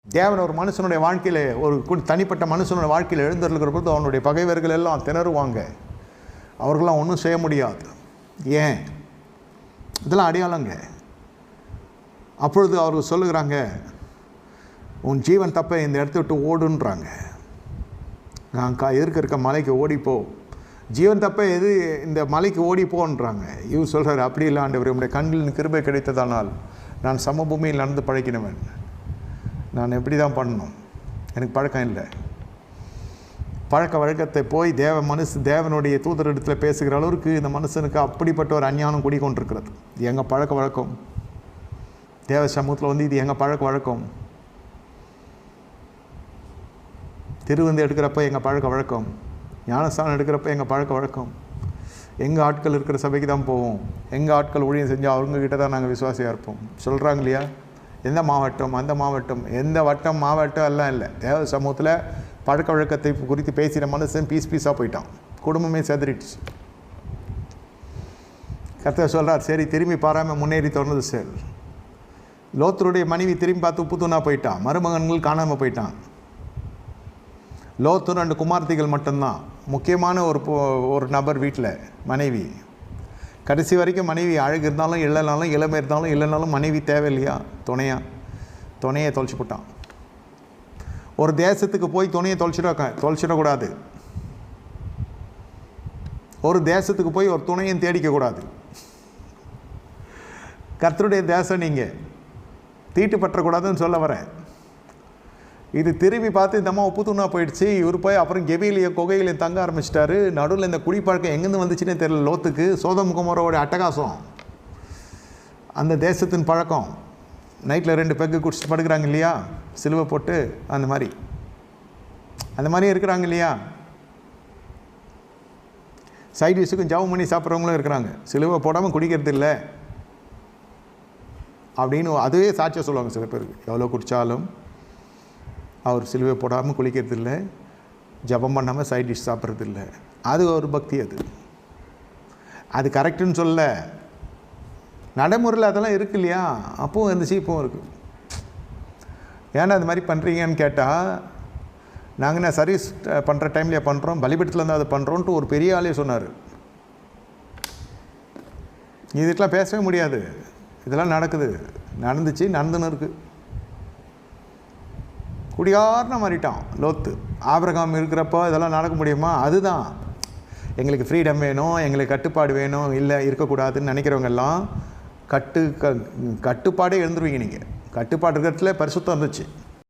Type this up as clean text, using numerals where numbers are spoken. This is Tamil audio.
தேவன் ஒரு மனுஷனுடைய வாழ்க்கையில், ஒரு தனிப்பட்ட மனுஷனுடைய வாழ்க்கையில் எழுந்திருக்கிற பொழுது அவனுடைய பகைவர்கள் எல்லாம் திணறுவாங்க. அவர்களாம் ஒன்றும் செய்ய முடியாது. ஏன்? இதெல்லாம் அடையாளங்க. அப்பொழுது அவர்கள் சொல்லுகிறாங்க, உன் ஜீவன் தப்ப இந்த இடத்த விட்டு ஓடுன்றாங்க. நான் இருக்க மலைக்கு ஓடிப்போ, ஜீவன் தப்ப எது இந்த மலைக்கு ஓடிப்போன்றாங்க. இவர் சொல்கிறார், அப்படி இல்லை ஆண்டவர், உம்முடைய கண்களின் கிருபை கிடைத்ததானால் நான் சமபூமியில் நடந்து பழக்கினவன். நான் எப்படி தான் பண்ணணும்? எனக்கு பழக்கம் இல்லை. பழக்க வழக்கத்தை போய் தேவனுடைய தூதரிடத்தில் பேசுகிற அளவுக்கு இந்த மனுஷனுக்கு அப்படிப்பட்ட ஒரு அஞ்ஞானம் கூடிக்கொண்டிருக்கிறது. இது எங்கள் பழக்க வழக்கம். தேவ சமூகத்தில் வந்து இது எங்கள் பழக்க வழக்கம். திருவிருந்து எடுக்கிறப்ப எங்கள் பழக்க வழக்கம், ஞானஸ்தானம் எடுக்கிறப்ப எங்கள் பழக்க வழக்கம். எங்கள் ஆட்கள் இருக்கிற சபைக்கு தான் போவோம். எங்கள் ஆட்கள் ஊழியம் செஞ்சால் அவங்கக்கிட்ட தான் நாங்கள் விசுவாசியாக இருப்போம் சொல்கிறாங்க இல்லையா? எந்த மாவட்டம், அந்த மாவட்டம், எந்த வட்டம் மாவட்டம் எல்லாம் இல்லை. தேவ சமூகத்தில் பழக்க வழக்கத்தை குறித்து பேசுகிற மனுஷன் பீஸாக போயிட்டான். குடும்பமே செதறிடுச்சு. கர்த்தர் சொல்கிறார், சரி திரும்பி பாராமல் முன்னேறி தொடர்ந்து செல். லோத்தருடைய மனைவி திரும்பி பார்த்து உப்புத்தூணா போயிட்டான். மருமகன்கள் காணாமல் போயிட்டான். லோத்து 2 குமார்த்திகள் மட்டும்தான். முக்கியமான ஒரு நபர் வீட்டில் மனைவி. கடைசி வரைக்கும் மனைவி அழகு இருந்தாலும் இல்லைனாலும், இளமை இருந்தாலும் இல்லைனாலும் மனைவி தேவையில்லையா? துணையை தொலைச்சி போட்டான். ஒரு தேசத்துக்கு போய் துணையை தொலைச்சிடக்கூடாது. ஒரு தேசத்துக்கு போய் ஒரு துணையும் தேடிக்கக்கூடாது. கர்த்தருடைய தேசம் நீங்கள் தீட்டுப்பற்றக்கூடாதுன்னு சொல்ல வரேன். இது திரும்பி பார்த்து இந்த அம்மா உப்பு தூணா போயிடுச்சு. இவர் போய் அப்புறம் கெபியிலையும் குகையிலையும் தங்க ஆரம்பிச்சிட்டாரு. நடுவில் இந்த குடிப்பழக்கம் எங்கேருந்து வந்துச்சுன்னே தெரியல. லோத்துக்கு சோதம் குமாரோட அட்டகாசம், அந்த தேசத்தின் பழக்கம். நைட்டில் 2 பெக்கு குடிச்சிட்டு படுக்கிறாங்க இல்லையா, சிலுவை போட்டு, அந்த மாதிரி இருக்கிறாங்க இல்லையா. சைட் டிஷ்ஷுக்கும் ஜவம் பண்ணி சாப்பிட்றவங்களும் இருக்கிறாங்க. சிலுவை போடாமல் குடிக்கிறது இல்லை அப்படின்னு அதுவே சாட்சியாக சொல்லுவாங்க சில பேருக்கு. எவ்வளோ குடித்தாலும் அவர் சிலுவை போடாமல் குளிக்கிறது இல்லை, ஜபம் பண்ணாமல் சைட் டிஷ் சாப்பிட்றது இல்லை. அது ஒரு பக்தி. அது கரெக்டுன்னு சொல்ல, நடைமுறையில் அதெல்லாம் இருக்கு இல்லையா. அப்பவும் இருந்துச்சு, இப்போவும் இருக்குது. ஏன்னா அது மாதிரி பண்ணுறீங்கன்னு கேட்டால், நாங்கள் என்ன சர்வீஸ் பண்ணுற டைம்லேயே பண்ணுறோம், பலிபீடத்தில் இருந்தால் அதை பண்ணுறோன்ட்டு ஒரு பெரிய ஆளே சொன்னார். இதுக்கெலாம் பேசவே முடியாது. இதெல்லாம் நடந்துச்சு, நடந்துன்னு இருக்குது. குடிகாரனாக மாறிட்டான் லோத்து. ஆபிரகாம் இருக்கிறப்போ இதெல்லாம் நடக்க முடியுமா? அதுதான் எங்களுக்கு ஃப்ரீடம் வேணும், எங்களுக்கு கட்டுப்பாடு வேணும், இல்லை இருக்கக்கூடாதுன்னு நினைக்கிறவங்கெல்லாம் கட்டுப்பாடே எழுந்துருவீங்க. நீங்கள் கட்டுப்பாடு இருக்கிறதுல பரிசுத்தம் இருந்துச்சு.